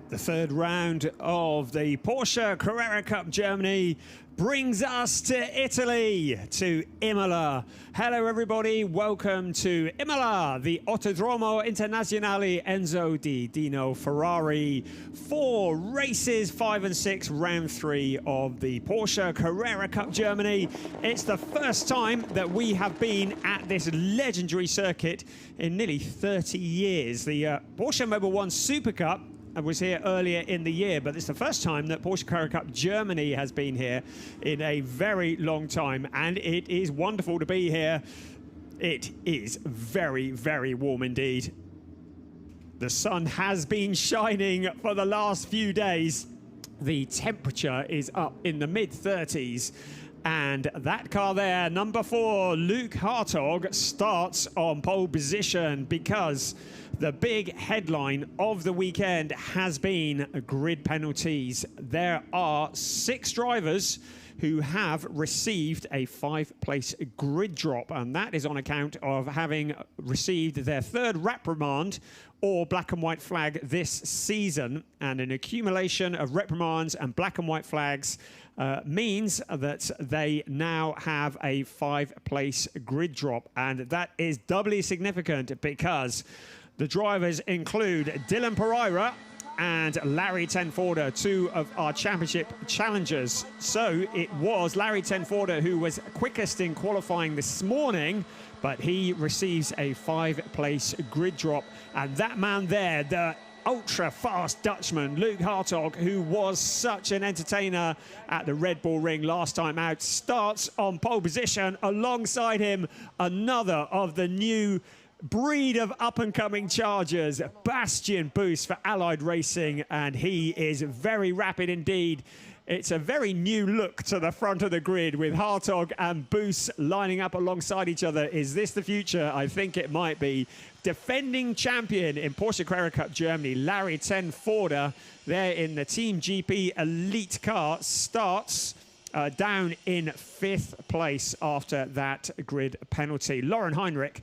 The third round of the Porsche Carrera Cup Germany brings us to Italy, to Imola. Hello everybody, welcome to Imola, the Autodromo Internazionale Enzo di Dino Ferrari. 4 races, 5 and 6, round 3 of the Porsche Carrera Cup Germany. It's the first time that we have been at this legendary circuit in nearly 30 years. The Porsche Mobil 1 Super Cup was here earlier in the year, but it's the first time that Porsche Carrera Cup Germany has been here in a very long time, and it is wonderful to be here. It is very, very warm indeed. The sun has been shining for the last few days. The temperature is up in the mid-30s. And that car there, number 4, Luke Hartog, starts on pole position because the big headline of the weekend has been grid penalties. There are 6 drivers who have received a 5-place grid drop, and that is on account of having received their 3rd reprimand or black and white flag this season. And an accumulation of reprimands and black and white flags means that they now have a 5-place grid drop, and that is doubly significant because the drivers include Dylan Pereira and Larry Tenforder, 2 of our championship challengers. So it was Larry Tenforder who was quickest in qualifying this morning, but he receives a 5-place grid drop. And that man there, the ultra-fast Dutchman, Luke Hartog, who was such an entertainer at the Red Bull Ring last time out, starts on pole position. Alongside him, another of the new breed of up-and-coming chargers, Bastian Buus for Allied Racing, and he is very rapid indeed. It's a very new look to the front of the grid with Hartog and Buus lining up alongside each other. Is this the future? I think it might be. Defending champion in Porsche Carrera Cup Germany, Larry Tenforder, there in the Team GP Elite car, starts down in 5th place after that grid penalty. Lauren Heinrich,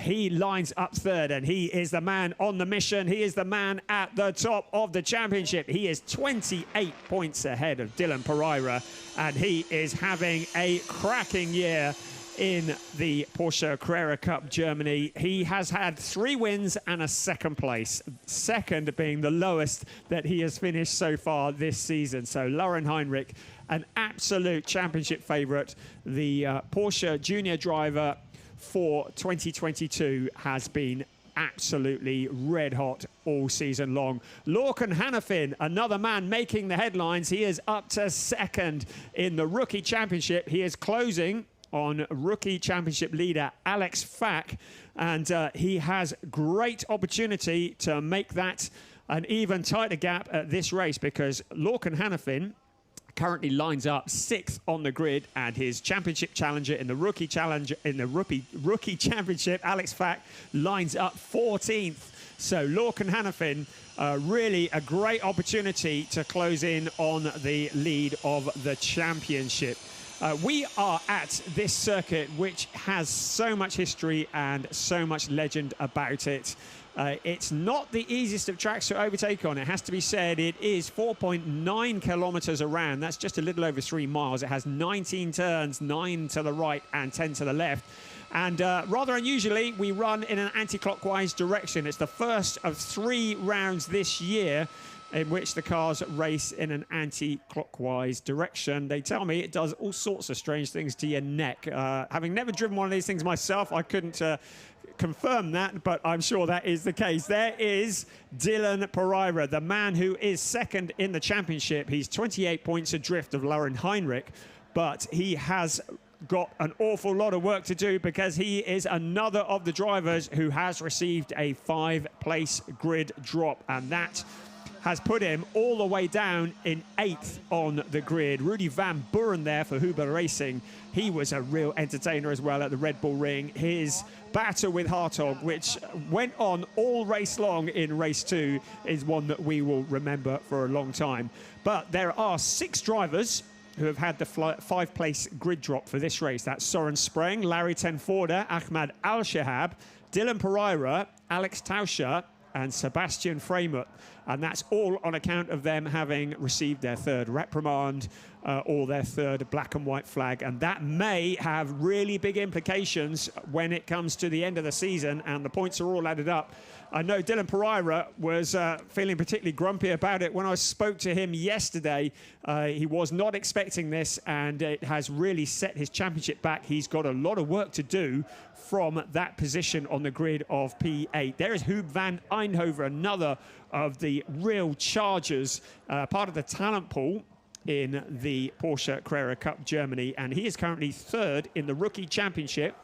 he lines up 3rd, and he is the man on the mission. He is the man at the top of the championship. He is 28 points ahead of Dylan Pereira, and he is having a cracking year in the Porsche Carrera Cup Germany. He has had 3 wins and a 2nd place, 2nd being the lowest that he has finished so far this season. So Lauren Heinrich, an absolute championship favourite. The Porsche junior driver for 2022 has been absolutely red hot all season long. Lorcan Hannafin, another man making the headlines. He is up to 2nd in the rookie championship. He is closing on rookie championship leader Alex Fack, and he has great opportunity to make that an even tighter gap at this race, because Lorcan Hannafin currently lines up 6th on the grid, and his championship challenger in the rookie rookie championship, Alex Fack, lines up 14th. So Lorcan Hannafin, really a great opportunity to close in on the lead of the championship. We are at this circuit, which has so much history and so much legend about it. It's not the easiest of tracks to overtake on, it has to be said. It is 4.9 kilometers around. That's just a little over 3 miles. It has 19 turns, 9 to the right and 10 to the left. And rather unusually, we run in an anti-clockwise direction. It's the first of 3 rounds this year in which the cars race in an anti-clockwise direction. They tell me it does all sorts of strange things to your neck. Having never driven one of these things myself, I couldn't confirm that, but I'm sure that is the case. There is Dylan Pereira, the man who is 2nd in the championship. He's 28 points adrift of Lauren Heinrich, but he has got an awful lot of work to do because he is another of the drivers who has received a 5-place grid drop, and that has put him all the way down in 8th on the grid. Rudy Van Buren there for Huber Racing. He was a real entertainer as well at the Red Bull Ring. His battle with Hartog, which went on all race long in race 2, is one that we will remember for a long time. But there are 6 drivers who have had the 5-place grid drop for this race. That's Soren Spreng, Larry Tenforder, Ahmad Al-Shahab, Dylan Pereira, Alex Tauscher, and Sebastian Freimut. And that's all on account of them having received their third reprimand or their third black and white flag. And that may have really big implications when it comes to the end of the season and the points are all added up. I know Dylan Pereira was feeling particularly grumpy about it when I spoke to him yesterday. He was not expecting this, and it has really set his championship back. He's got a lot of work to do from that position on the grid of P8. There is Huub van Eindhoven, another of the real chargers, part of the talent pool in the Porsche Carrera Cup Germany, and he is currently third in the Rookie Championship.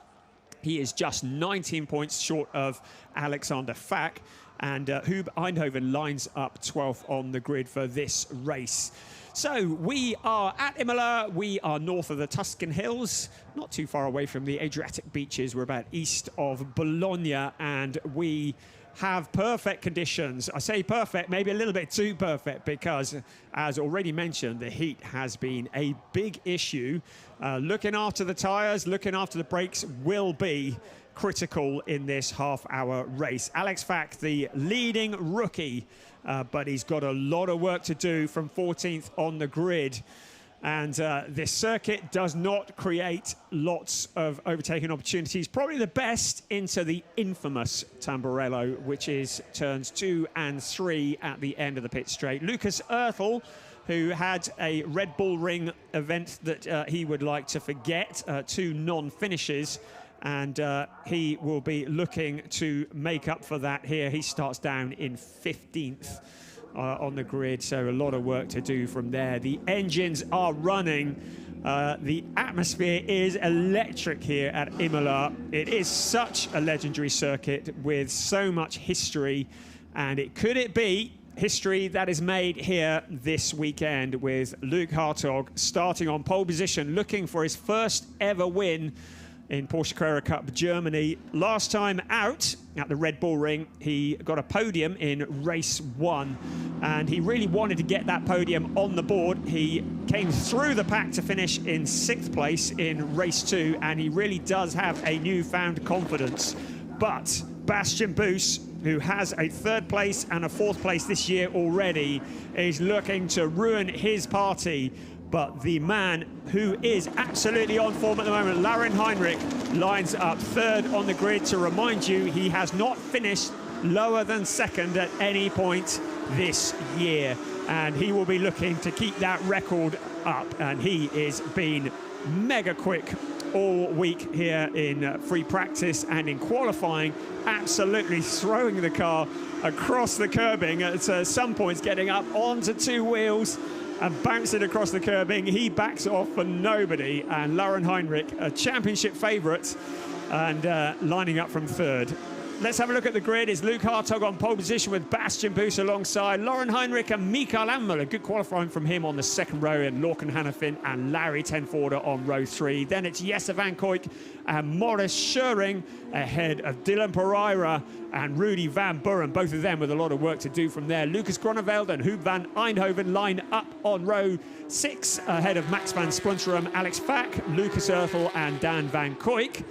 He is just 19 points short of Alexander Fack, and Huub Eindhoven lines up 12th on the grid for this race. So we are at Imola. We are north of the Tuscan Hills, not too far away from the Adriatic beaches. We're about east of Bologna, and we have perfect conditions. I say perfect, maybe a little bit too perfect, because as already mentioned, the heat has been a big issue. Looking after the tyres, looking after the brakes will be critical in this half-hour race. Alex Fack, the leading rookie, but he's got a lot of work to do from 14th on the grid. And this circuit does not create lots of overtaking opportunities. Probably the best into the infamous Tamburello, which is turns 2 and 3 at the end of the pit straight. Lucas Oertel, who had a Red Bull Ring event that he would like to forget, 2 non-finishes, and he will be looking to make up for that here. He starts down in 15th. On the grid, so a lot of work to do from there. The engines are running. The atmosphere is electric here at Imola. It is such a legendary circuit with so much history, and could it be history that is made here this weekend with Luke Hartog starting on pole position, looking for his first ever win in Porsche Carrera Cup Germany. Last time out at the Red Bull Ring, he got a podium in race 1, and he really wanted to get that podium on the board. He came through the pack to finish in 6th place in race 2, and he really does have a newfound confidence. But Bastian Boos, who has a 3rd place and a 4th place this year already, is looking to ruin his party. But the man who is absolutely on form at the moment, Laurin Heinrich, lines up 3rd on the grid. To remind you, he has not finished lower than 2nd at any point this year, and he will be looking to keep that record up. And he is been mega quick all week here in free practice and in qualifying, absolutely throwing the car across the curbing at some points, getting up onto 2 wheels and bouncing across the curbing. He backs off for nobody, and Laurin Heinrich, a championship favourite, and lining up from 3rd. Let's have a look at the grid. Is Luke Hartog on pole position with Bastian Boos alongside Laurin Heinrich and Mikael Amel. A good qualifying from him on the 2nd row, and Lorcan Hannafin and Larry Tenforder on row 3. Then it's Jesse van Kooyk and Maurice Scheuring ahead of Dylan Pereira and Rudy van Buren, both of them with a lot of work to do from there. Lucas Groneveld and Huub van Eindhoven line up on row 6 ahead of Max van Splunteren, Alex Fack, Lucas Oertel and Dan van Kooyk.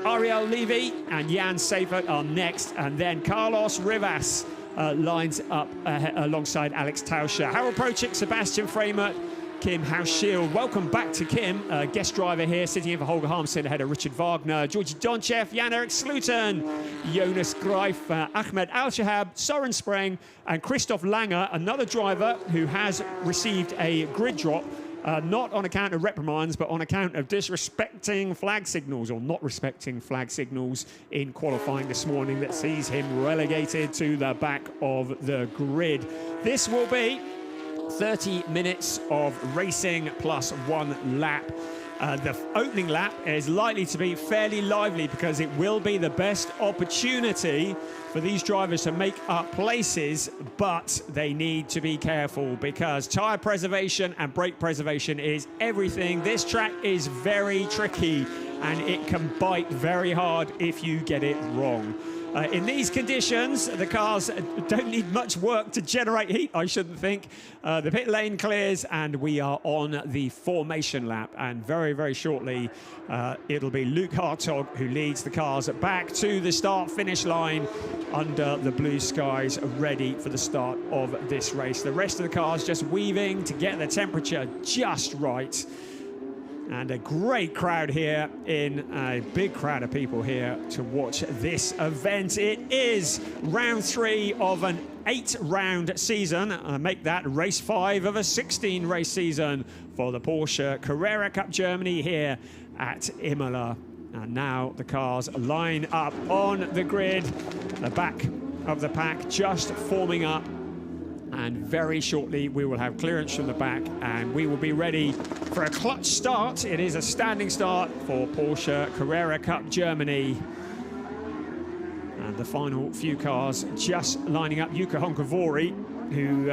Ariel Levy and Jan Seifert are next, and then Carlos Rivas lines up alongside Alex Tauscher. Harold Prochik, Sebastian Framer, Kim Hauschild. Welcome back to Kim, guest driver here, sitting in for Holger Harmstead ahead of Richard Wagner, Georgi Donchev, Jan-Erik Sluten, Jonas Greif, Ahmed Al-Shahab, Soren Spreng, and Christoph Langer, another driver who has received a grid drop. Not on account of reprimands, but on account of disrespecting flag signals, or not respecting flag signals in qualifying this morning, that sees him relegated to the back of the grid. This will be 30 minutes of racing plus 1 lap. The opening lap is likely to be fairly lively, because it will be the best opportunity for these drivers to make up places, but they need to be careful, because tyre preservation and brake preservation is everything. This track is very tricky. and it can bite very hard if you get it wrong. In these conditions, the cars don't need much work to generate heat, I shouldn't think. The pit lane clears and we are on the formation lap. And very, very shortly, it'll be Luke Hartog who leads the cars back to the start-finish line under the blue skies, ready for the start of this race. The rest of the cars just weaving to get the temperature just right. And a great crowd here, a big crowd of people here to watch this event. It is round 3 of an 8-round season. Make that race 5 of a 16-race season for the Porsche Carrera Cup Germany here at Imola. And now the cars line up on the grid, the back of the pack just forming up. And very shortly we will have clearance from the back and we will be ready for a clutch start. It is a standing start for Porsche Carrera Cup Germany. And the final few cars just lining up. Yuka Honkovori, who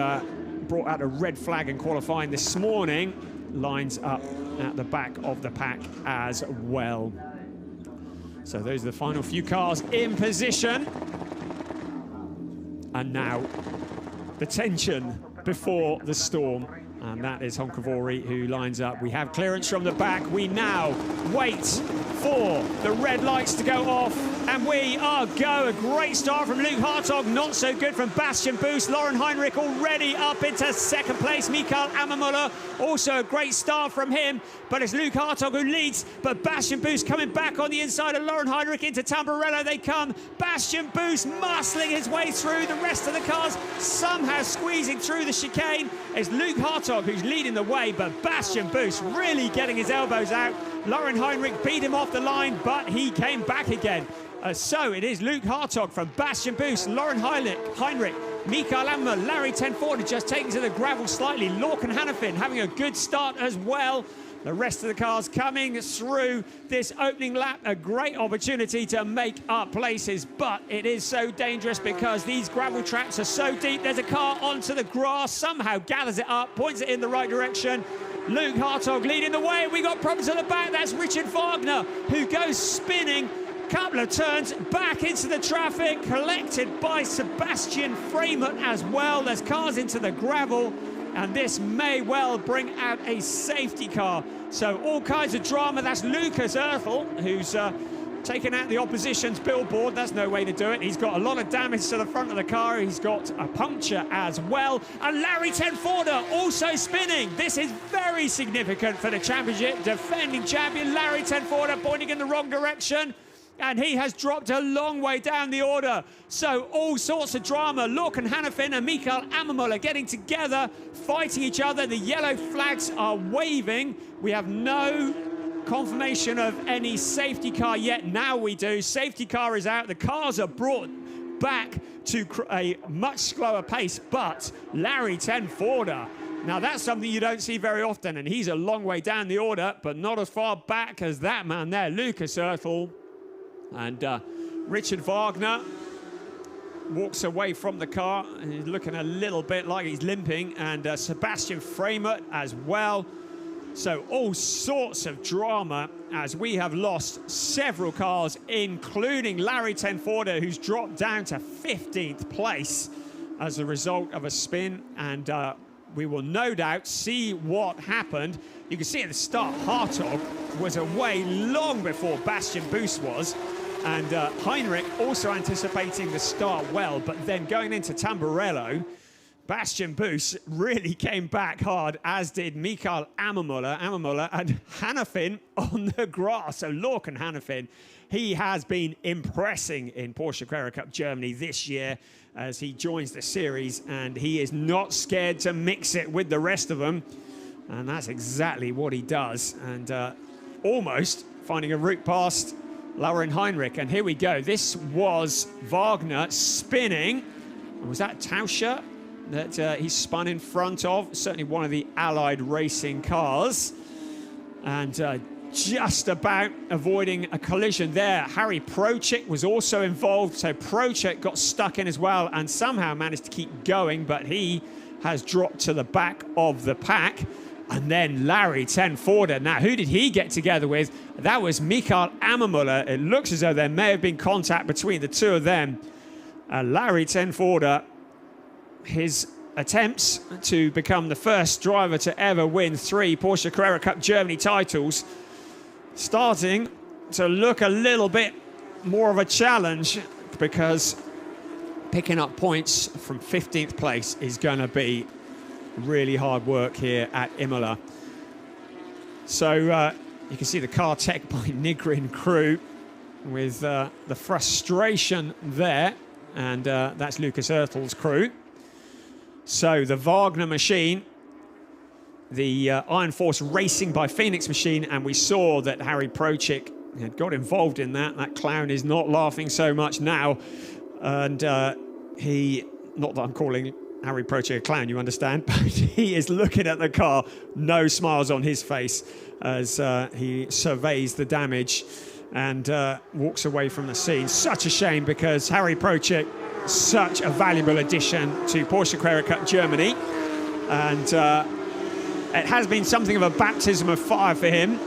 brought out a red flag in qualifying this morning, lines up at the back of the pack as well. So those are the final few cars in position. And now the tension before the storm, and that is Honkovori who lines up. We have clearance from the back. We now wait for the red lights to go off, and we are go. A great start from Luke Hartog, not so good from Bastian Buus. Lauren Heinrich already up into second place. Mikael Ammermuller, also a great start from him, but it's Luke Hartog who leads, but Bastian Buus coming back on the inside of Lauren Heinrich. Into Tamburello they come. Bastian Buus muscling his way through. The rest of the cars somehow squeezing through the chicane. It's Luke Hartog who's leading the way, but Bastian Buus really getting his elbows out. Lauren Heinrich beat him off the line, but he came back again. So it is Luke Hartog from Bastian Buus, Lauren Heinrich, Mikael Ammer, Larry Tenford just taking to the gravel slightly. Lorcan Hannafin having a good start as well. The rest of the cars coming through this opening lap. A great opportunity to make up places, but it is so dangerous because these gravel tracks are so deep. There's a car onto the grass, somehow gathers it up, points it in the right direction. Luke Hartog leading the way. We got problems at the back. That's Richard Wagner who goes spinning. Couple of turns back into the traffic, collected by Sebastian Freimut as well. There's cars into the gravel, and this may well bring out a safety car. So all kinds of drama. That's Lucas Ertl, who's taken out the opposition's billboard. That's no way to do it. He's got a lot of damage to the front of the car. He's got a puncture as well. And Larry Tenforder also spinning. This is very significant for the championship. Defending champion Larry Tenforder pointing in the wrong direction. And he has dropped a long way down the order. So all sorts of drama. Lorcan Hannafin and Mikael Ammermuller getting together, fighting each other. The yellow flags are waving. We have no confirmation of any safety car yet. Now we do. Safety car is out. The cars are brought back to a much slower pace. But Larry Tenforder, now that's something you don't see very often. And he's a long way down the order, but not as far back as that man there, Lucas Ertl. And Richard Wagner walks away from the car. He's looking a little bit like he's limping. And Sebastian Freimut as well. So all sorts of drama as we have lost several cars, including Larry Tenforder, who's dropped down to 15th place as a result of a spin. And we will no doubt see what happened. You can see at the start, Hartog was away long before Bastian Buus was. And Heinrich also anticipating the start well, but then going into Tamburello, Bastian Buus really came back hard, as did Mikael Ammermuller and Hannafin on the grass. So Lorcan Hannafin, he has been impressing in Porsche Carrera Cup Germany this year as he joins the series, and he is not scared to mix it with the rest of them. And that's exactly what he does. And almost finding a route past Lauren Heinrich. And here we go. This was Wagner spinning. Was that Tauscher that he spun in front of? Certainly one of the Allied racing cars. And just about avoiding a collision there. Harry Prochik was also involved. So Prochik got stuck in as well and somehow managed to keep going, but he has dropped to the back of the pack. And then Larry Tenforder. Now, who did he get together with? That was Mikael Imola. It looks as though there may have been contact between the two of them. Larry Tenforder, his attempts to become the first driver to ever win 3 Porsche Carrera Cup Germany titles, starting to look a little bit more of a challenge, because picking up points from 15th place is going to be really hard work here at Imola. So you can see the car tech by Nigrin crew with the frustration there, and that's Lucas Oertel's crew. So the Wagner machine, the Iron Force Racing by Phoenix machine, and we saw that Harry Prochik had got involved in that. That clown is not laughing so much now, and he, not that I'm calling Harry Prochik a clown, you understand, but he is looking at the car, no smiles on his face as he surveys the damage and walks away from the scene. Such a shame, because Harry Prochik, such a valuable addition to Porsche Carrera Cup Germany, and it has been something of a baptism of fire for him,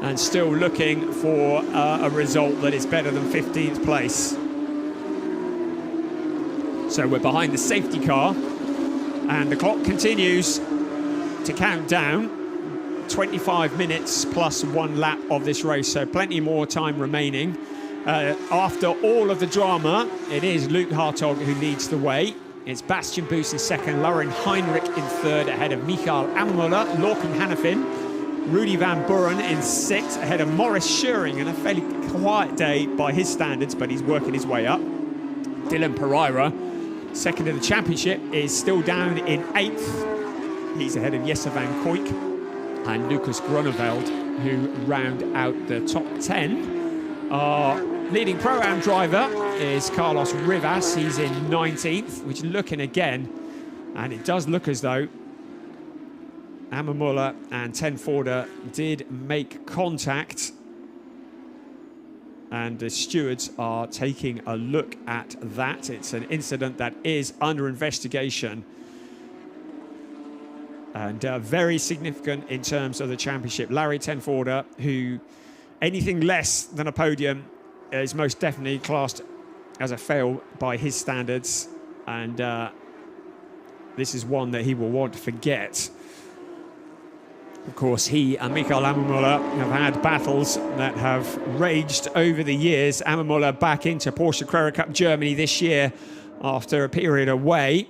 and still looking for a result that is better than 15th place. So we're behind the safety car, and the clock continues to count down. 25 minutes plus 1 lap of this race, so plenty more time remaining. After all of the drama, it is Luke Hartog who leads the way. It's Bastian Boos in second, Lauren Heinrich in third, ahead of Mikael Imola, Lorcan Hannafin, Rudy Van Buren in sixth, ahead of Maurice Schuring, and a fairly quiet day by his standards, but he's working his way up. Dylan Pereira, second in the championship, is still down in 8th. He's ahead of Jesse van Kuijk and Lucas Grunewald, who round out the top 10. Our leading Pro-Am driver is Carlos Rivas. He's in 19th, which looking again, and it does look as though Imola and Tenforder did make contact, and the stewards are taking a look at that. It's an incident that is under investigation, and very significant in terms of the championship. Larry Tenforder, who anything less than a podium is most definitely classed as a fail by his standards, and this is one that he will want to forget. Of course, he and Mikael Imola have had battles that have raged over the years. Imola back into Porsche Carrera Cup Germany this year after a period away,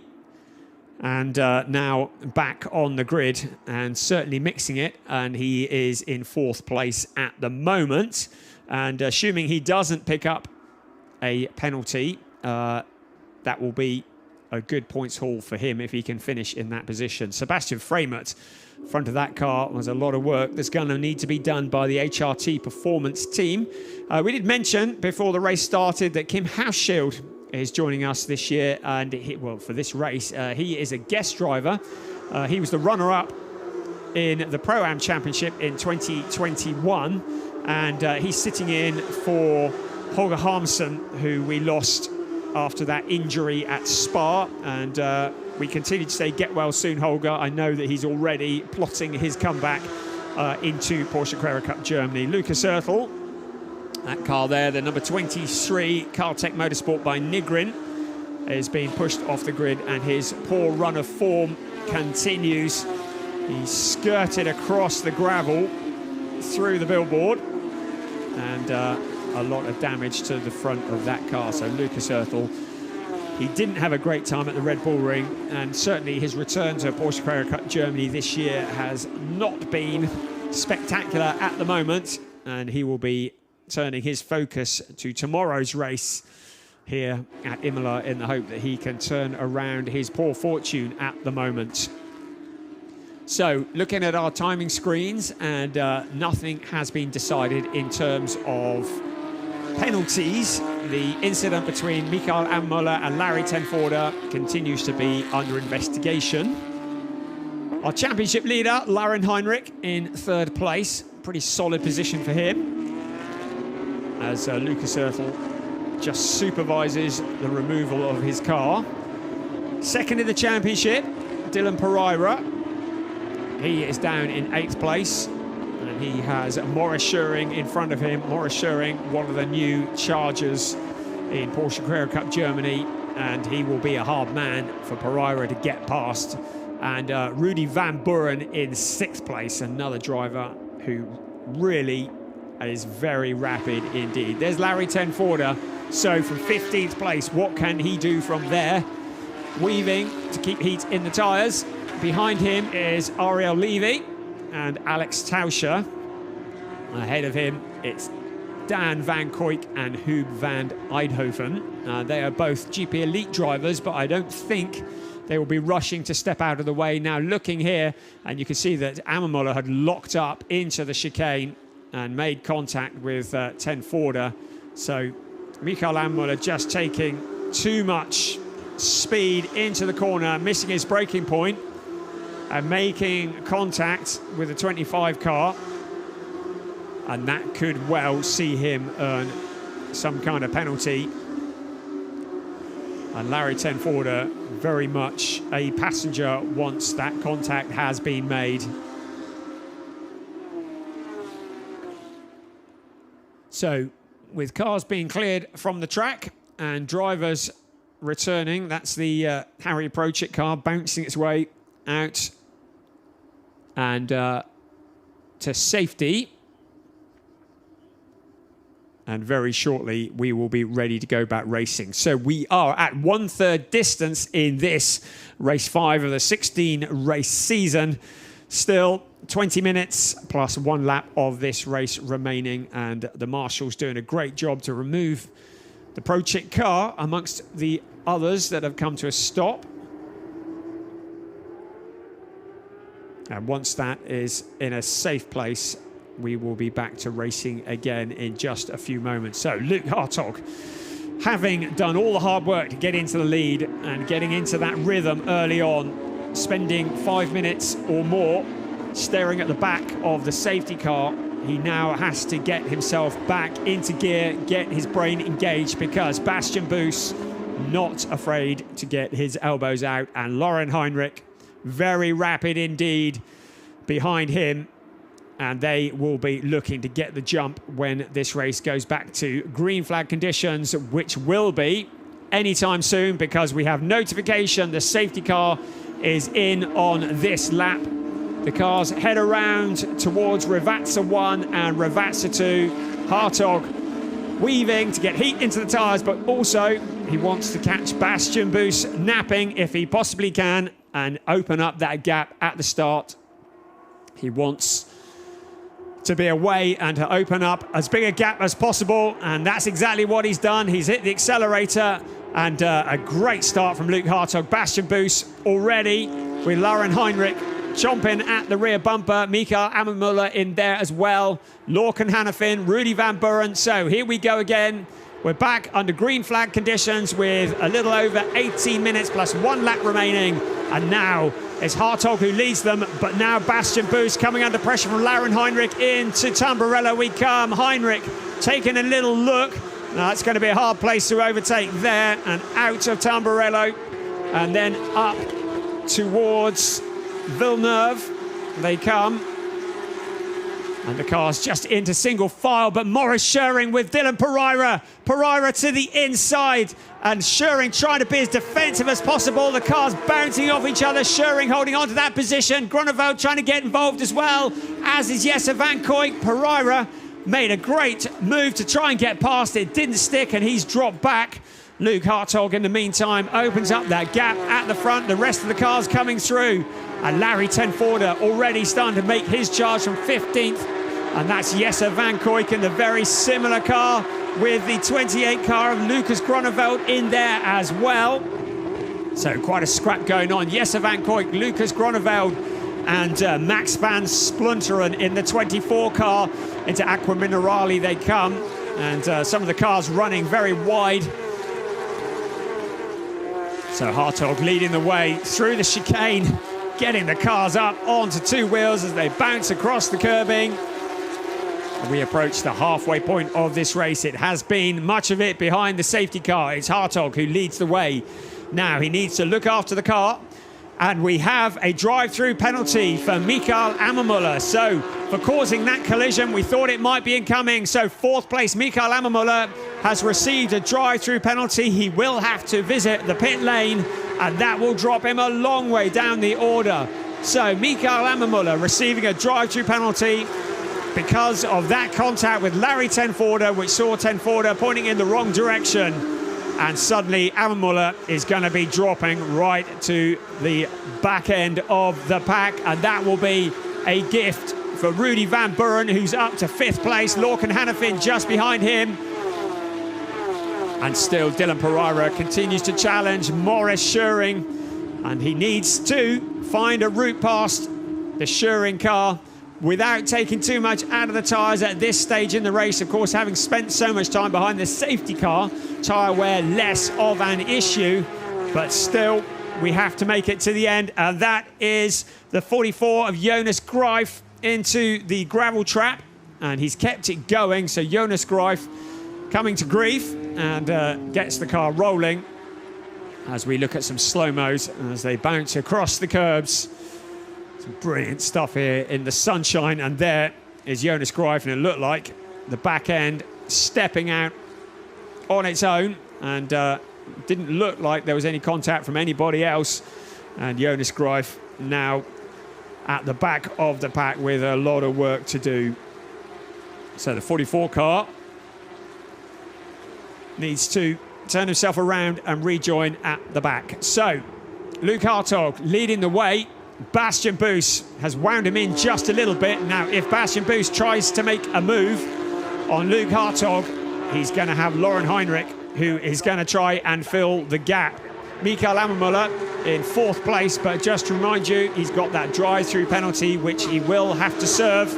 and now back on the grid and certainly mixing it, and he is in 4th place at the moment. And assuming he doesn't pick up a penalty, that will be a good points haul for him if he can finish in that position. Sebastian Freimert, front of that car, was a lot of work that's going to need to be done by the HRT Performance team. We did mention before the race started that Kim Hauschild is joining us this year, and for this race, he is a guest driver. He was the runner-up in the Pro-Am Championship in 2021, and he's sitting in for Holger Harmsen, who we lost after that injury at Spa, and we continue to say get well soon, Holger. I know that he's already plotting his comeback into Porsche Carrera Cup Germany. Lucas Oertel, that car there, the number 23 Cartech Motorsport by Nigrin, is being pushed off the grid, and his poor run of form continues. He's skirted across the gravel through the billboard, and a lot of damage to the front of that car. So Lucas Oertel, he didn't have a great time at the Red Bull Ring, and certainly his return to Porsche Carrera Cup Germany this year has not been spectacular at the moment, and he will be turning his focus to tomorrow's race here at Imola in the hope that he can turn around his poor fortune at the moment. So, looking at our timing screens, and nothing has been decided in terms of penalties. The incident between Mikael Imola and Larry Tenforder continues to be under investigation. Our championship leader, Lauren Heinrich, in 3rd place. Pretty solid position for him, as Lucas Oertel just supervises the removal of his car. Second in the championship, Dylan Pereira. he is down in 8th place. And he has Morris Schöring in front of him. Morris Schöring, one of the new chargers in Porsche Carrera Cup Germany. And he will be a hard man for Pereira to get past. And Rudy Van Buren in 6th place, another driver who really is very rapid indeed. There's Larry Tenforder. So from 15th place, what can he do from there? Weaving to keep heat in the tyres. Behind him is Ariel Levy and Alex Tauscher. Ahead of him, it's Dan Van Koyk and Huub van Eindhoven. They are both GP Elite drivers, but I don't think they will be rushing to step out of the way. Now looking here, and you can see that Imola had locked up into the chicane and made contact with Tenforder. So Mikael Imola just taking too much speed into the corner, missing his braking point and making contact with the 25 car. And that could well see him earn some kind of penalty. And Larry Tenforder very much a passenger once that contact has been made. So with cars being cleared from the track and drivers returning, that's the Harry Prochet car bouncing its way out and to safety. And very shortly, we will be ready to go back racing. So we are at 1/3 distance in this race 5 of the 16 race season. Still 20 minutes plus 1 lap of this race remaining. And the marshals doing a great job to remove the Prochet car amongst the others that have come to a stop. And once that is in a safe place, we will be back to racing again in just a few moments. So Luke Hartog, having done all the hard work to get into the lead and getting into that rhythm early on, spending 5 minutes or more staring at the back of the safety car, he now has to get himself back into gear, get his brain engaged, because Bastian Boos not afraid to get his elbows out, and Lauren Heinrich, very rapid indeed behind him. And they will be looking to get the jump when this race goes back to green flag conditions, which will be anytime soon, because we have notification the safety car is in on this lap. The cars head around towards Rivas 1 and Rivas 2. Hartog weaving to get heat into the tyres, but also he wants to catch Bastian Boos napping if he possibly can and open up that gap at the start. He wants to be away and to open up as big a gap as possible, and that's exactly what he's done. He's hit the accelerator, and a great start from Luke Hartog. Bastian Boos already with Lauren Heinrich chomping at the rear bumper. Mikael Imola in there as well. Lorcan Hannafin, Rudy Van Buren. So here we go again. We're back under green flag conditions with a little over 18 minutes plus 1 lap remaining, and now it's Hartog who leads them, but now Bastian Boos coming under pressure from Lauren Heinrich. Into Tamburello we come. Heinrich taking a little look. Now it's going to be a hard place to overtake there, and out of Tamburello, and then up towards Villeneuve they come. And the car's just into single file, but Morris Schöring with Dylan Pereira. Pereira to the inside, and Schöring trying to be as defensive as possible. The cars bouncing off each other. Schöring holding on to that position. Groeneveld trying to get involved as well, as is Jesse Van Koyk. Pereira made a great move to try and get past. It didn't stick, and he's dropped back. Luke Hartog, in the meantime, opens up that gap at the front. The rest of the cars coming through. And Larry Tenforder already starting to make his charge from 15th. And that's Jesse Van Koyk in the very similar car, with the 28 car of Lucas Groeneveld in there as well. So quite a scrap going on. Jesse Van Koyk, Lucas Groeneveld, and Max van Splunteren in the 24 car. Into Aqua Minerale they come. And some of the cars running very wide. So Hartog leading the way through the chicane, getting the cars up onto 2 wheels as they bounce across the curbing. And we approach the halfway point of this race. It has been much of it behind the safety car. It's Hartog who leads the way. Now he needs to look after the car And we have a drive-through penalty for Mikael Ammermuller. So for causing that collision, we thought it might be incoming. So fourth place, Mikael Ammermuller has received a drive-through penalty. He will have to visit the pit lane, and that will drop him a long way down the order. So Mikael Ammermuller receiving a drive-through penalty because of that contact with Larry Tenforder, which saw Tenforder pointing in the wrong direction. And suddenly Ammermuller is going to be dropping right to the back end of the pack. And that will be a gift for Rudy Van Buren, who's up to fifth place. Lorcan Hannafin just behind him. And still Dylan Pereira continues to challenge Maurice Schuring. And he needs to find a route past the Schuring car without taking too much out of the tyres at this stage in the race. Of course, having spent so much time behind the safety car, tyre wear less of an issue, but still we have to make it to the end. And that is the 44 of Jonas Greif into the gravel trap, and he's kept it going. So Jonas Greif coming to grief and gets the car rolling as we look at some slow-mos as they bounce across the curbs. Some brilliant stuff here in the sunshine, and there is Jonas Greif, and it looked like the back end stepping out on its own, and didn't look like there was any contact from anybody else. And Jonas Greif now at the back of the pack with a lot of work to do. So the 44 car needs to turn himself around and rejoin at the back. So Luke Hartog leading the way. Bastian Boos has wound him in just a little bit. Now, if Bastian Boos tries to make a move on Luke Hartog, he's going to have Lauren Heinrich, who is going to try and fill the gap. Mikael Ammermuller in fourth place, but just to remind you, he's got that drive-through penalty, which he will have to serve.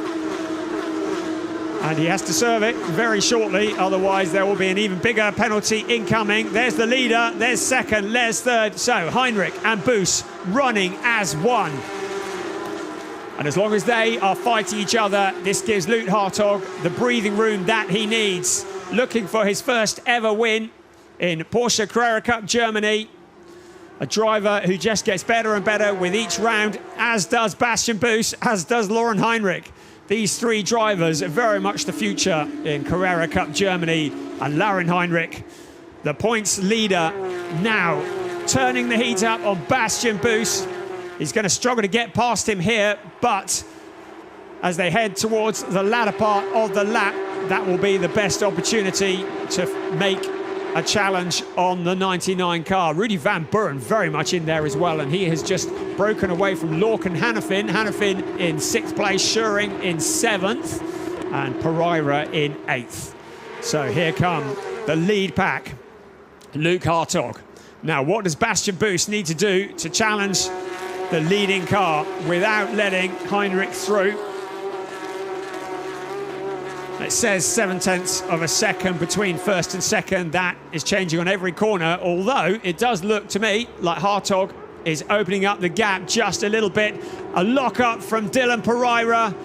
And he has to serve it very shortly, otherwise there will be an even bigger penalty incoming. There's the leader, there's second, there's third. So Heinrich and Boos running as one. And as long as they are fighting each other, this gives Luke Hartog the breathing room that he needs. Looking for his first ever win in Porsche Carrera Cup Germany. A driver who just gets better and better with each round, as does Bastian Boos, as does Lauren Heinrich. These three drivers are very much the future in Carrera Cup Germany. And Lauren Heinrich, the points leader, now turning the heat up on Bastian Boos. He's going to struggle to get past him here, but as they head towards the latter part of the lap, that will be the best opportunity to make a challenge on the 99 car. Rudy Van Buren very much in there as well, and he has just broken away from Lorcan Hannafin. Hannafin in sixth place, Schuring in seventh, and Pereira in eighth. So here come the lead pack. Luke Hartog. Now, what does Bastian Boos need to do to challenge the leading car without letting Heinrich through? It says 0.7 of a second between first and second. That is changing on every corner, although it does look to me like Hartog is opening up the gap just a little bit. A lock-up from Dylan Pereira,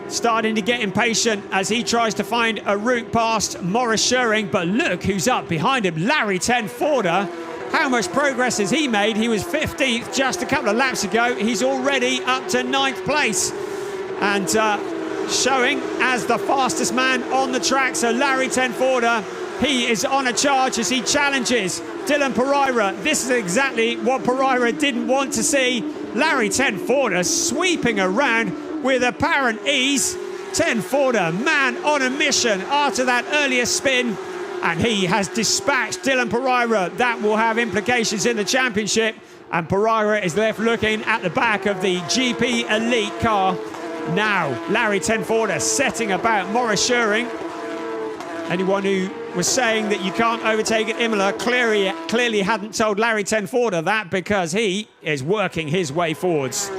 starting to get impatient as he tries to find a route past Maurice Schuring. But look who's up behind him, Larry Tenforder. How much progress has he made? He was 15th just a couple of laps ago. He's already up to 9th place. And showing as the fastest man on the track. So Larry Tenforder, he is on a charge as he challenges Dylan Pereira. This is exactly what Pereira didn't want to see. Larry Tenforder sweeping around with apparent ease. Tenforder, man on a mission after that earlier spin, and he has dispatched Dylan Pereira. That will have implications in the championship, and Pereira is left looking at the back of the GP Elite car. Now, Larry Tenforder setting about Maurice Schuring. Anyone who was saying that you can't overtake at Imola clearly hadn't told Larry Tenforder that, because he is working his way forwards.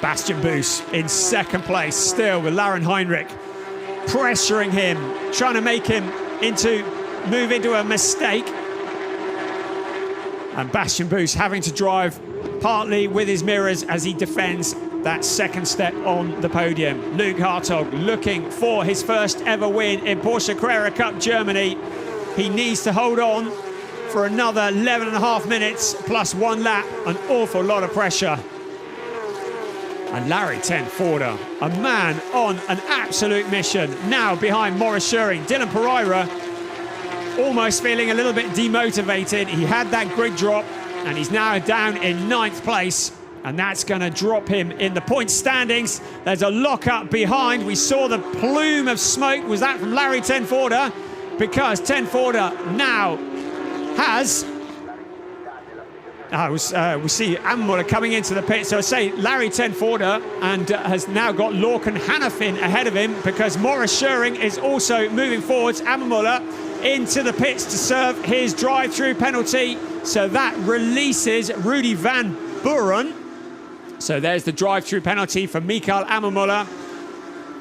Bastian Boos in second place, still with Lauren Heinrich pressuring him, trying to make him move into a mistake. And Bastian Boos having to drive partly with his mirrors as he defends that second step on the podium. Luke Hartog looking for his first ever win in Porsche Carrera Cup Germany. He needs to hold on for another 11.5 minutes plus 1 lap. An awful lot of pressure. And Larry Tenforder, a man on an absolute mission, now behind Maurice Schuring. Dylan Pereira almost feeling a little bit demotivated. He had that grid drop and he's now down in 9th place, and that's going to drop him in the point standings. There's a lock-up behind. We saw the plume of smoke. Was that from Larry Tenforder? Because Tenforder now has... we see Imola coming into the pit. So I say Larry Tenforder and has now got Lorcan Hannafin ahead of him, because Maurice Schuring is also moving forwards. Imola into the pits to serve his drive-through penalty. So that releases Rudy van Buren. So there's the drive-through penalty for Mikael Imola.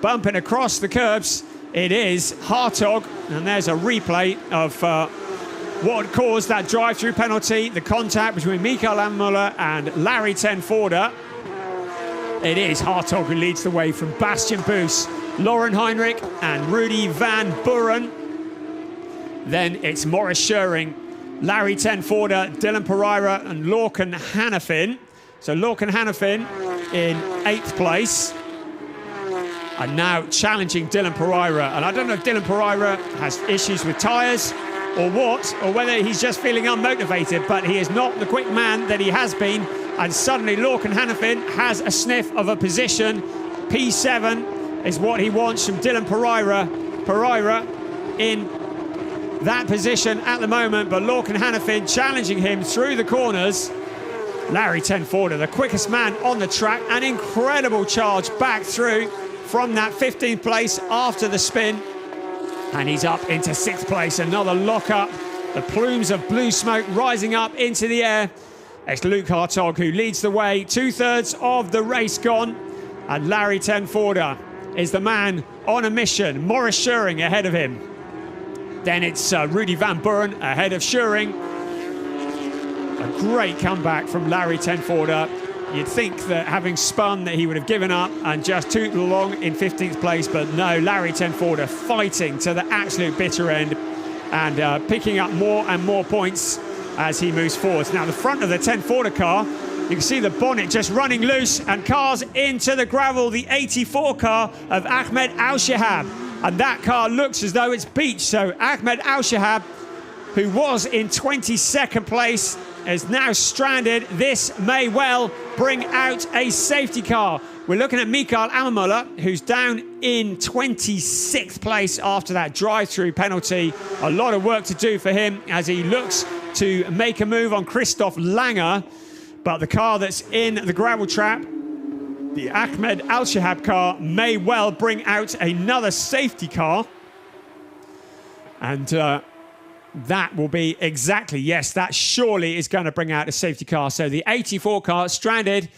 Bumping across the curbs, it is Hartog. And there's a replay of... what caused that drive-through penalty, the contact between Mikael Imola and Larry Tenforder. It is Hartog who leads the way from Bastian Boos, Lauren Heinrich and Rudy van Buren. Then it's Maurice Schuring, Larry Tenforder, Dylan Pereira and Lorcan Hannafin. So Lorcan Hannafin in 8th place. And now challenging Dylan Pereira. And I don't know if Dylan Pereira has issues with tyres or what, or whether he's just feeling unmotivated, but he is not the quick man that he has been. And suddenly Lorcan Hannafin has a sniff of a position. P7 is what he wants from Dylan Pereira. Pereira in that position at the moment, but Lorcan Hannafin challenging him through the corners. Larry Tenforder, the quickest man on the track, an incredible charge back through from that 15th place after the spin. And he's up into 6th place, another lock-up. The plumes of blue smoke rising up into the air. It's Luke Hartog who leads the way. 2/3 of the race gone. And Larry Tenforder is the man on a mission. Maurice Schuring ahead of him. Then it's Rudy van Buren ahead of Schuring. A great comeback from Larry Tenforder. You'd think that having spun that he would have given up and just tooted along in 15th place, but no, Larry Tenforder fighting to the absolute bitter end and picking up more and more points as he moves forward. Now the front of the Tenforder car, you can see the bonnet just running loose and cars into the gravel. The 84 car of Ahmed Al-Shahab, and that car looks as though it's beached. So Ahmed Al-Shahab, who was in 22nd place, is now stranded. This may well bring out a safety car. We're looking at Mikael Imola, who's down in 26th place after that drive-through penalty. A lot of work to do for him as he looks to make a move on Christoph Langer. But the car that's in the gravel trap, the Ahmed Al-Shahab car, may well bring out another safety car. And that will be exactly, yes, that surely is going to bring out a safety car. So the 84 car stranded,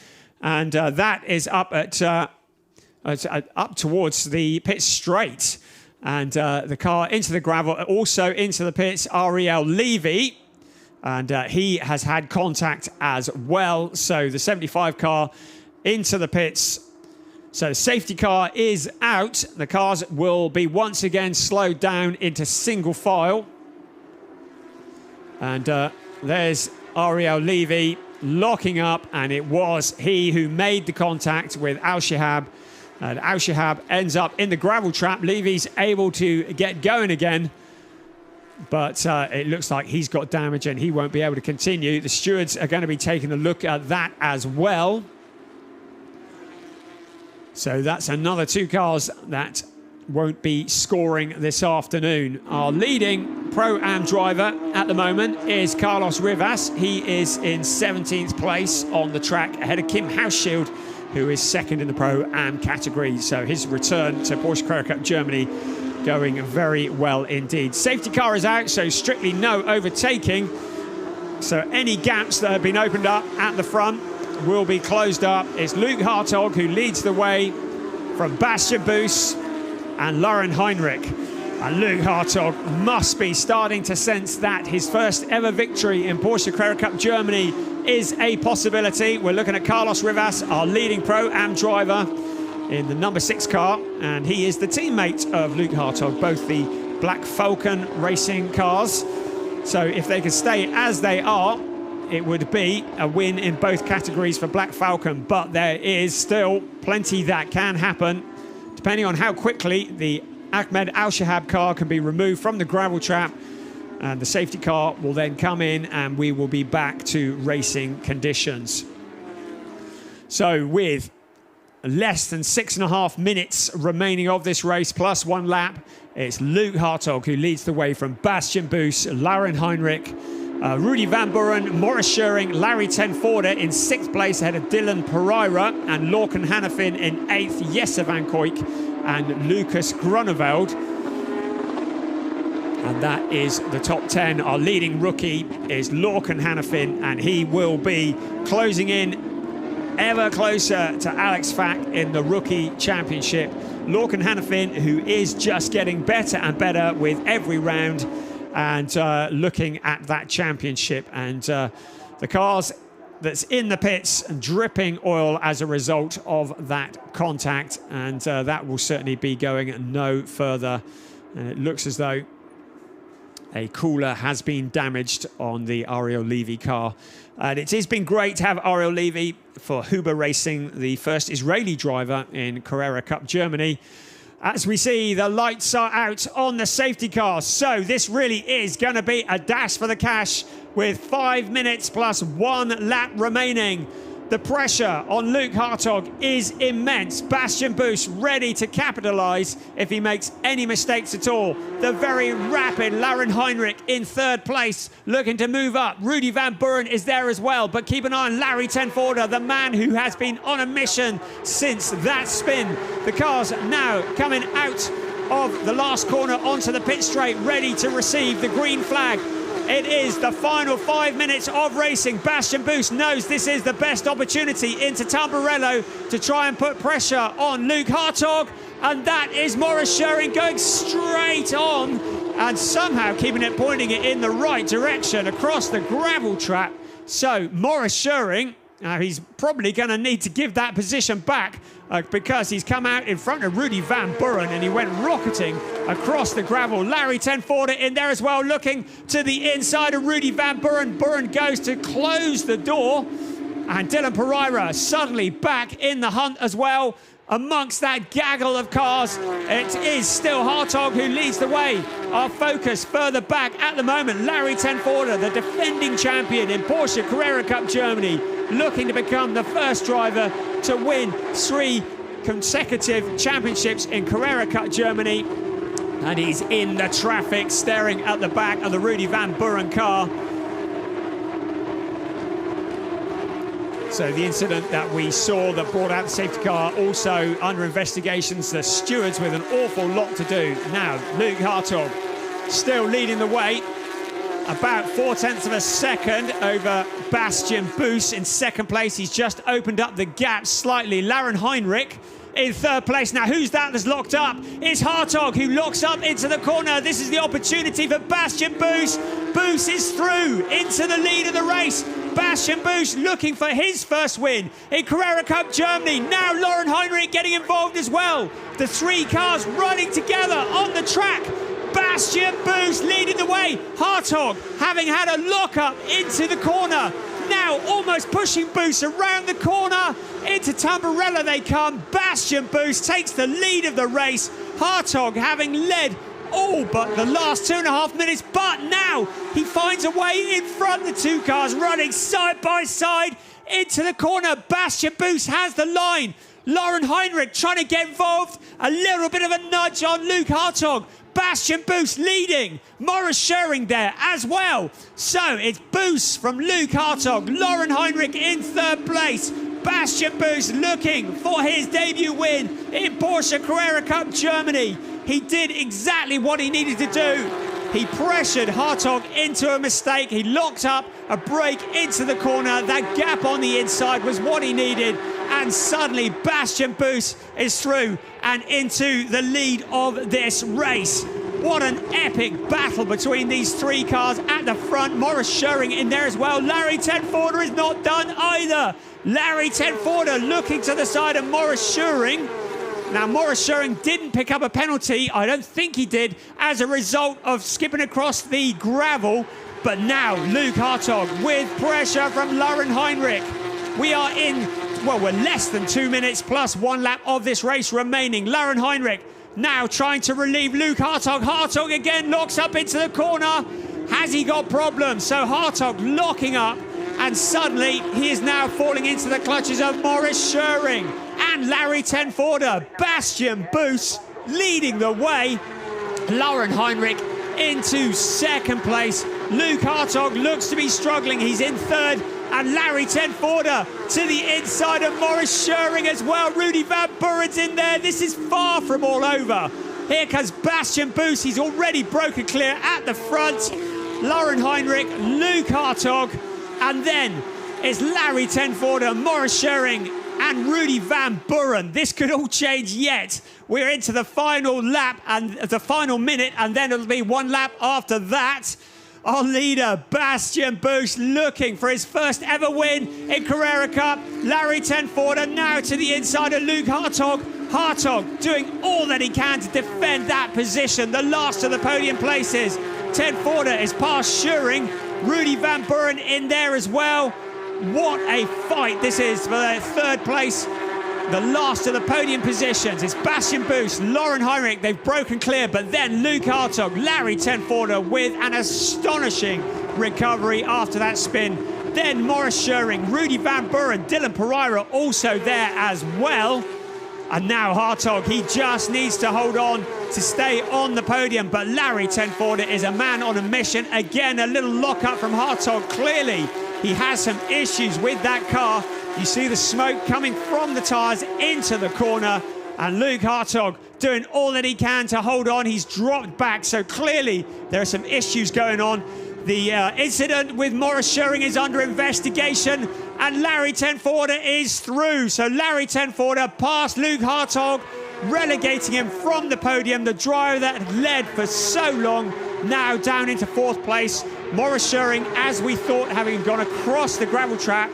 and that is up at up towards the pit straight. And the car into the gravel, also into the pits, Ariel Levy. And he has had contact as well. So the 75 car into the pits. So safety car is out. The cars will be once again slowed down into single file. And there's Ariel Levy locking up, and it was he who made the contact with Al-Shahab. And Al-Shahab ends up in the gravel trap. Levy's able to get going again, but it looks like he's got damage and he won't be able to continue. The stewards are going to be taking a look at that as well. So that's another 2 cars that won't be scoring this afternoon. Our leading Pro-Am driver at the moment is Carlos Rivas. He is in 17th place on the track, ahead of Kim Hausschild, who is 2nd in the Pro-Am category. So his return to Porsche Carrera Cup Germany going very well indeed. Safety car is out, so strictly no overtaking. So any gaps that have been opened up at the front will be closed up. It's Luke Hartog who leads the way from Bastian Boos and Lauren Heinrich. And Luke Hartog must be starting to sense that his first ever victory in Porsche Carrera Cup Germany is a possibility. We're looking at Carlos Rivas, our leading Pro-Am driver in the number 6 car, and he is the teammate of Luke Hartog, both the Black Falcon racing cars. So if they can stay as they are, it would be a win in both categories for Black Falcon. But there is still plenty that can happen, depending on how quickly the Ahmed Al-Shahab car can be removed from the gravel trap, and the safety car will then come in and we will be back to racing conditions. So with less than 6.5 minutes remaining of this race, plus 1 lap, it's Luke Hartog who leads the way from Bastian Boos, Lauren Heinrich, Rudy Van Buren, Maurice Scheuring, Larry Ten Voorde in 6th place ahead of Dylan Pereira, and Lorcan Hannafin in 8th, Jesse Van Koyk and Lucas Grunewald. And that is the top 10. Our leading rookie is Lorcan Hannafin, and he will be closing in ever closer to Alex Fack in the rookie championship. Lorcan Hannafin, who is just getting better and better with every round, and looking at that championship. And the cars that's in the pits and dripping oil as a result of that contact, and that will certainly be going no further. And it looks as though a cooler has been damaged on the Ariel Levy car. And it has been great to have Ariel Levy for Huber Racing, the first Israeli driver in Carrera Cup Germany. As we see, the lights are out on the safety car. So this really is going to be a dash for the cash with 5 minutes plus 1 lap remaining. The pressure on Luke Hartog is immense. Bastian Boos ready to capitalise if he makes any mistakes at all. The very rapid Lauren Heinrich in 3rd place, looking to move up. Rudy Van Buren is there as well, but keep an eye on Larry Ten Voorde, the man who has been on a mission since that spin. The cars now coming out of the last corner onto the pit straight, ready to receive the green flag. It is the final 5 minutes of racing. Bastian Boos knows this is the best opportunity into Tamburello to try and put pressure on Luke Hartog. And that is Maurice Scheuring going straight on and somehow keeping it, pointing it in the right direction across the gravel trap. So Maurice Scheuring, he's probably going to need to give that position back because he's come out in front of Rudy Van Buren and he went rocketing across the gravel. Larry Ten Voorde in there as well, looking to the inside of Rudy Van Buren. Buren goes to close the door, and Dylan Pereira suddenly back in the hunt as well. Amongst that gaggle of cars, it is still Hartog who leads the way. Our focus further back at the moment, Larry Ten Voorde, the defending champion in Porsche Carrera Cup Germany, looking to become the first driver to win 3 consecutive championships in Carrera Cup Germany. And he's in the traffic, staring at the back of the Rudy Van Buren car. So the incident that we saw that brought out the safety car also under investigations. The stewards with an awful lot to do. Now, Luke Hartog still leading the way. About 0.4 of a second over Bastian Boos in 2nd place. He's just opened up the gap slightly. Lauren Heinrich in 3rd place. Now, who's that that's locked up? It's Hartog who locks up into the corner. This is the opportunity for Bastian Boos. Boos is through into the lead of the race. Bastian Boos looking for his first win in Carrera Cup Germany. Now Lauren Heinrich getting involved as well. The 3 cars running together on the track. Bastian Boos leading the way. Hartog having had a lock-up into the corner. Now almost pushing Boos around the corner. Into Tamburello they come. Bastian Boos takes the lead of the race. Hartog having led all but the last 2.5 minutes, but now he finds a way in front. The 2 cars running side by side into the corner. Bastian Boos has the line. Lauren Heinrich trying to get involved. A little bit of a nudge on Luke Hartog. Bastian Boos leading. Maurice Scheuring there as well. So it's Boos from Luke Hartog. Lauren Heinrich in 3rd place. Bastian Boos looking for his debut win in Porsche Carrera Cup Germany. He did exactly what he needed to do. He pressured Hartog into a mistake. He locked up a break into the corner. That gap on the inside was what he needed. And suddenly Bastian Boos is through and into the lead of this race. What an epic battle between these 3 cars at the front. Maurice Scheuring in there as well. Larry Ten Voorde is not done either. Larry Ten Voorde looking to the side of Maurice Scheuring. Now, Maurice Scheuring didn't pick up a penalty. I don't think he did, as a result of skipping across the gravel. But now Luke Hartog with pressure from Lauren Heinrich. We are in, well, we're less than 2 minutes plus 1 lap of this race remaining. Lauren Heinrich now trying to relieve Luke Hartog. Hartog again locks up into the corner. Has he got problems? So Hartog locking up, and suddenly he is now falling into the clutches of Maurice Schöring and Larry Tenforder. Bastian Boos leading the way. Lauren Heinrich into second place. Luke Hartog looks to be struggling. He's in third. And Larry Tenforder to the inside of Maurice Schöring as well. Rudy Van Buren's in there. This is far from all over. Here comes Bastian Boos. He's already broken clear at the front. Lauren Heinrich, Luke Hartog, and then it's Larry Tenforder, Maurice Schöring, and Rudy Van Buren. This could all change yet. We're into the final lap and the final minute, and then it'll be 1 lap after that. Our leader, Bastian Boos, looking for his first ever win in Carrera Cup. Larry Tenforder now to the inside of Luke Hartog. Hartog doing all that he can to defend that position, the last of the podium places. Tenforder is past Schöring. Rudy Van Buren in there as well. What a fight this is for the third place. The last of the podium positions. It's Bastian Boos, Lauren Heinrich. They've broken clear, but then Luke Hartog, Larry Tenforder with an astonishing recovery after that spin. Then Maurice Schöring, Rudy Van Buren, Dylan Pereira also there as well. And now Hartog, he just needs to hold on to stay on the podium. But Larry Tenforder is a man on a mission. Again, a little lock-up from Hartog. Clearly, he has some issues with that car. You see the smoke coming from the tyres into the corner. And Luke Hartog doing all that he can to hold on. He's dropped back, so clearly there are some issues going on. The incident with Maurice Schöring is under investigation, and Larry Tenforder is through. So Larry Tenforder past Luke Hartog, relegating him from the podium. The driver that had led for so long, now down into fourth place. Maurice Schöring, as we thought, having gone across the gravel trap,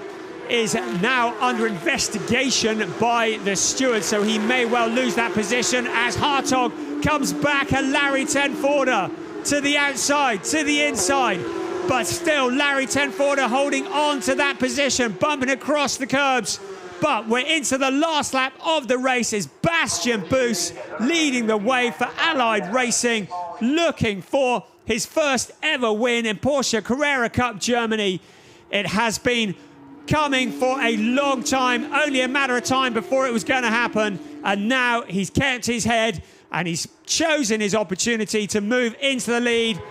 is now under investigation by the steward, so he may well lose that position as Hartog comes back, and Larry Tenforder to the outside, to the inside. But still, Larry Tenforder holding on to that position, bumping across the curbs. But we're into the last lap of the race. Is Bastian Boos leading the way for Allied Racing, looking for his first ever win in Porsche Carrera Cup Germany. It has been coming for a long time, only a matter of time before it was going to happen. And now he's kept his head and he's chosen his opportunity to move into the lead.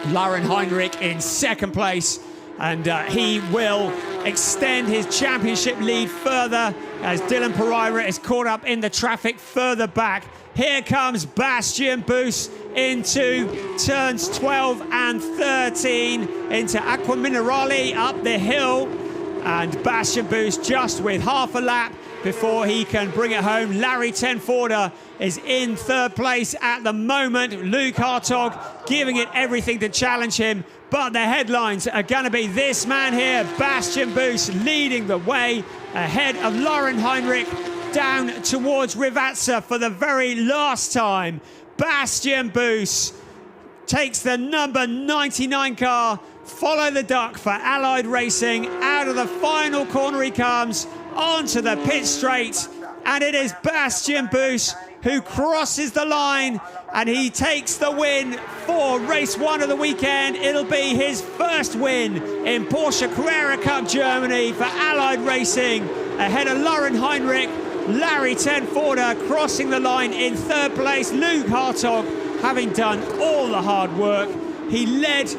Lauren Heinrich in second place, and he will extend his championship lead further as Dylan Pereira is caught up in the traffic further back. Here comes Bastian Boos into turns 12 and 13 into Acqua Minerale up the hill, and Bastian Boos just with half a lap before he can bring it home. Larry Tenforder is in third place at the moment. Luke Hartog giving it everything to challenge him, but the headlines are going to be this man here, Bastian Boos, leading the way ahead of Lauren Heinrich down towards Rivas for the very last time. Bastian Boos takes the number 99 car. Follow the duck for Allied Racing. Out of the final corner he comes, onto the pit straight, and it is Bastian Boos who crosses the line, and he takes the win for race one of the weekend. It'll be his first win in Porsche Carrera Cup Germany for Allied Racing, ahead of Lauren Heinrich. Larry Tenforder crossing the line in third place. Luke Hartog having done all the hard work. He led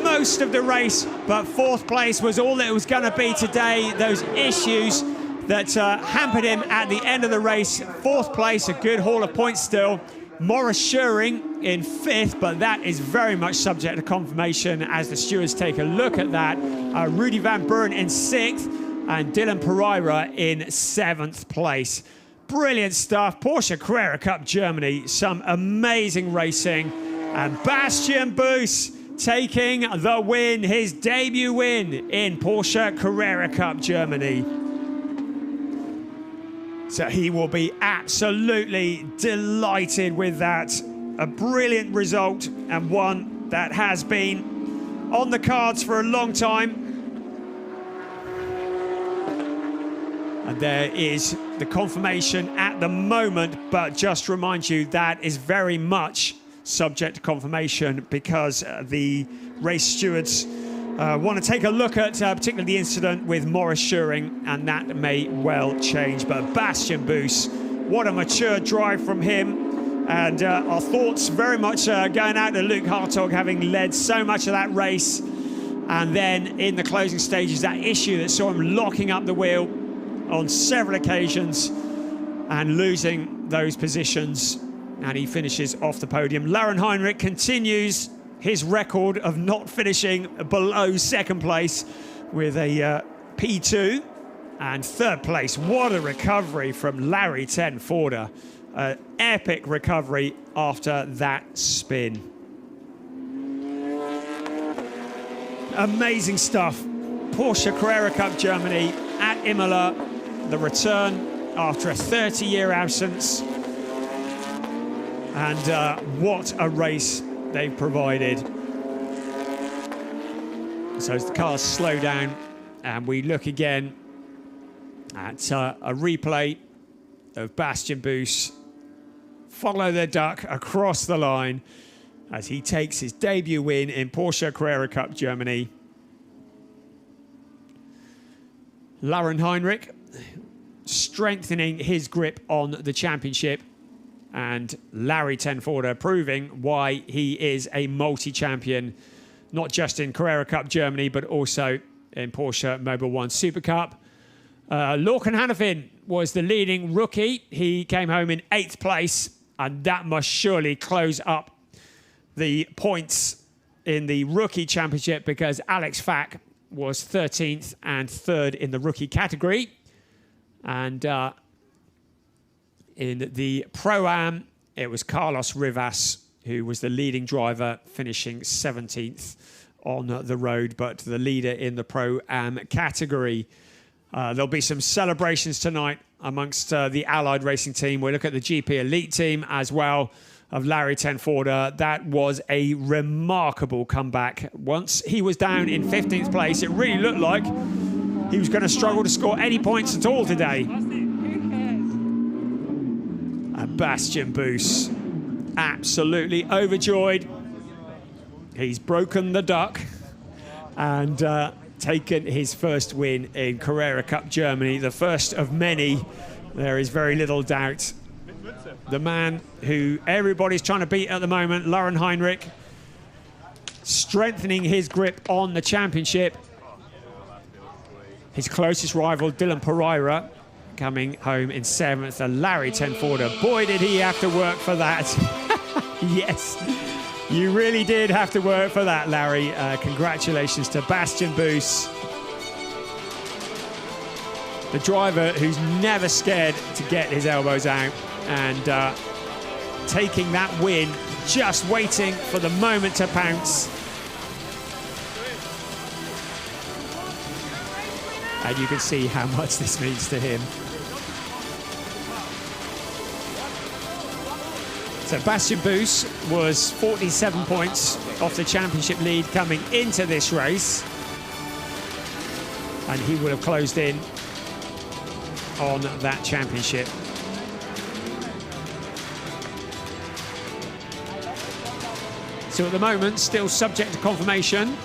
most of the race, but fourth place was all that it was going to be today. Those issues that hampered him at the end of the race. Fourth place, a good haul of points still. Maurice Schöring in fifth, but that is very much subject to confirmation as the stewards take a look at that. Rudy Van Buren in sixth, and Dylan Pereira in seventh place. Brilliant stuff. Porsche Carrera Cup Germany, some amazing racing, and Bastian Boos taking the win, his debut win in Porsche Carrera Cup Germany. So he will be absolutely delighted with that. A brilliant result, and one that has been on the cards for a long time. And there is the confirmation at the moment, but just to remind you, that is very much subject to confirmation because the race stewards want to take a look at particularly the incident with Maurice Schuring, and that may well change. But Bastian Boos, what a mature drive from him. And our thoughts very much going out to Luke Hartog, having led so much of that race. And then in the closing stages, that issue that saw him locking up the wheel on several occasions and losing those positions. And he finishes off the podium. Lauren Heinrich continues his record of not finishing below second place with a P2 and third place. What a recovery from Larry Tenforder. An epic recovery after that spin. Amazing stuff. Porsche Carrera Cup Germany at Imola. The return after a 30-year absence. And what a race they've provided. So as the cars slow down and we look again at a replay of Bastian Boos follow the duck across the line as he takes his debut win in Porsche Carrera Cup Germany. Lauren Heinrich strengthening his grip on the championship, and Larry Tenforder proving why he is a multi-champion, not just in Carrera Cup Germany, but also in Porsche Mobil 1 Super Cup. Lorcan Hannafin was the leading rookie. He came home in 8th place, and that must surely close up the points in the rookie championship because Alex Fack was 13th and 3rd in the rookie category. And in the Pro-Am, it was Carlos Rivas who was the leading driver, finishing 17th on the road, but the leader in the Pro-Am category. There'll be some celebrations tonight amongst the Allied Racing team. We'll look at the GP Elite team as well of Larry Tenforder. That was a remarkable comeback. Once he was down in 15th place, it really looked like he was going to struggle to score any points at all today. And Bastian Boos, absolutely overjoyed. He's broken the duck and taken his first win in Carrera Cup Germany, the first of many. There is very little doubt. The man who everybody's trying to beat at the moment, Lauren Heinrich, strengthening his grip on the championship. His closest rival, Dylan Pereira, coming home in 7th, and Larry Tenforder. Boy, did he have to work for that. Yes, you really did have to work for that, Larry. Congratulations to Bastian Boos, the driver who's never scared to get his elbows out and taking that win, just waiting for the moment to pounce. And you can see how much this means to him. So Bastian Boos was 47 points off the championship lead coming into this race. And he would have closed in on that championship. So at the moment, still subject to confirmation.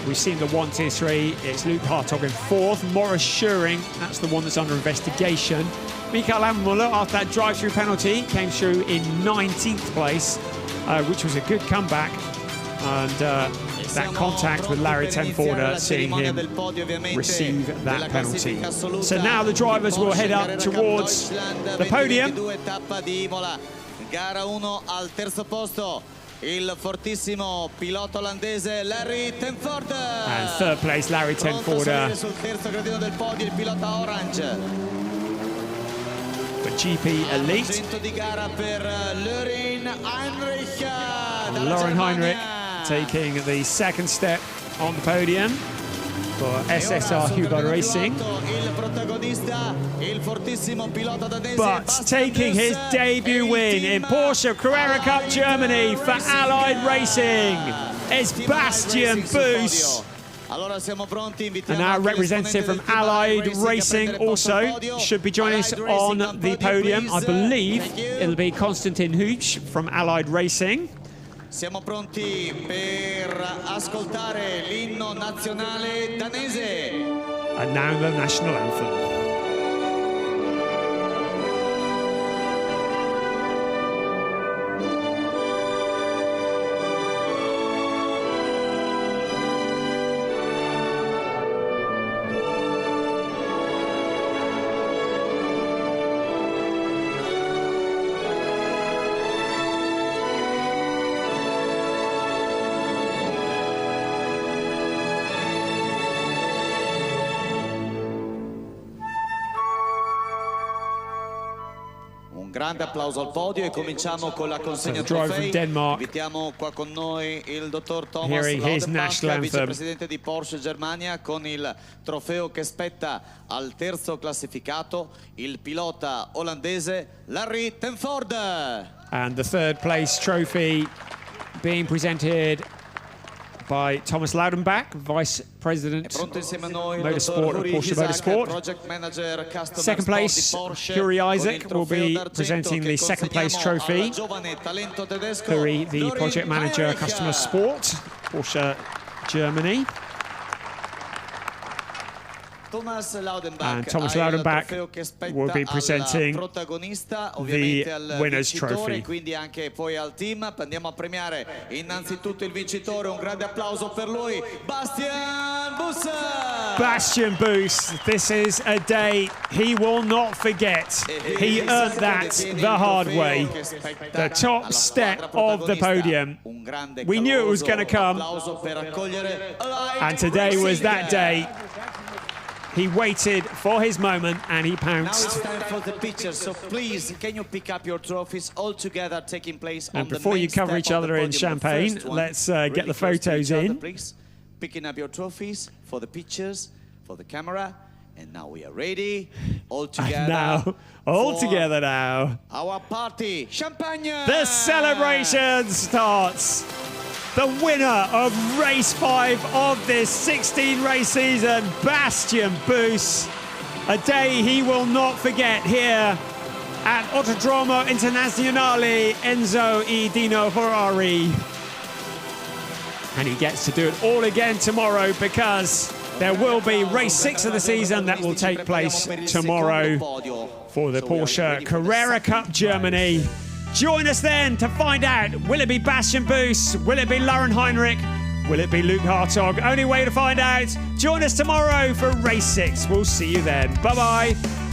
We've seen the 1, 2, 3. It's Luke Hartog in 4th. Maurice Schuring, that's the one that's under investigation. Mikael Imola, after that drive-through penalty, came through in 19th place, which was a good comeback. And that contact with Larry Tenforder, seeing him receive that penalty. So now the drivers will head up towards the podium. Gara 1 al terzo posto, il fortissimo pilota olandese Larry Tenforder. And 3rd place, Larry Tenforder. Sul terzo gradino del podio il pilota orange. For GP Elite. Argento di gara per Lauren Heinrich. Lauren Heinrich taking the 2nd step on the podium. for SSR Huber Racing. But taking his debut win in Porsche Carrera Cup Germany for Allied Racing is Bastian Buus. And our representative from Allied Racing also should be joining us on the podium. I believe it'll be Konstantin Huch from Allied Racing. Siamo pronti per ascoltare l'inno nazionale danese. And now the national anthem. Grande applauso al podio e cominciamo con la consegna trofei. Invitiamo qua con noi il dottor Thomas Laudenbach, vicepresidente di Porsche Germania, con il trofeo che spetta al terzo classificato, il pilota olandese Larry ten Voorde. And the third place trophy being presented by Thomas Laudenbach, Vice President Motorsport of Porsche Motorsport. Second place, Huri Isaac will be presenting the second place trophy. Huri, the Project Manager Customer Sport, Porsche Germany. And Thomas Laudenbach will be presenting the winner's trophy. Quindi anche poi al team. Andiamo a premiare innanzitutto il vincitore. Un grande applauso per lui, Bastian Buus. Bastian Buus, this is a day he will not forget. He earned that the hard way. The top step of the podium. We knew it was going to come. And today was that day. He waited for his moment and he pounced. Now it's time for the pictures, so please, can you pick up your trophies all together taking place on the main step of the podium? And before you cover each other in champagne, let's get the photos in. Please, picking up your trophies for the pictures, for the camera, and now we are ready, all together. All together now. Our party, champagne! The celebration starts. The winner of race 5 of this 16-race season, Bastian Buus. A day he will not forget here at Autodromo Internazionale Enzo e Dino Ferrari. And he gets to do it all again tomorrow because there will be race 6 of the season that will take place tomorrow for the Porsche Carrera Cup Germany. Join us then to find out, will it be Bastian Buus? Will it be Lauren Heinrich? Will it be Luke Hartog? Only way to find out. Join us tomorrow for race 6. We'll see you then. Bye-bye.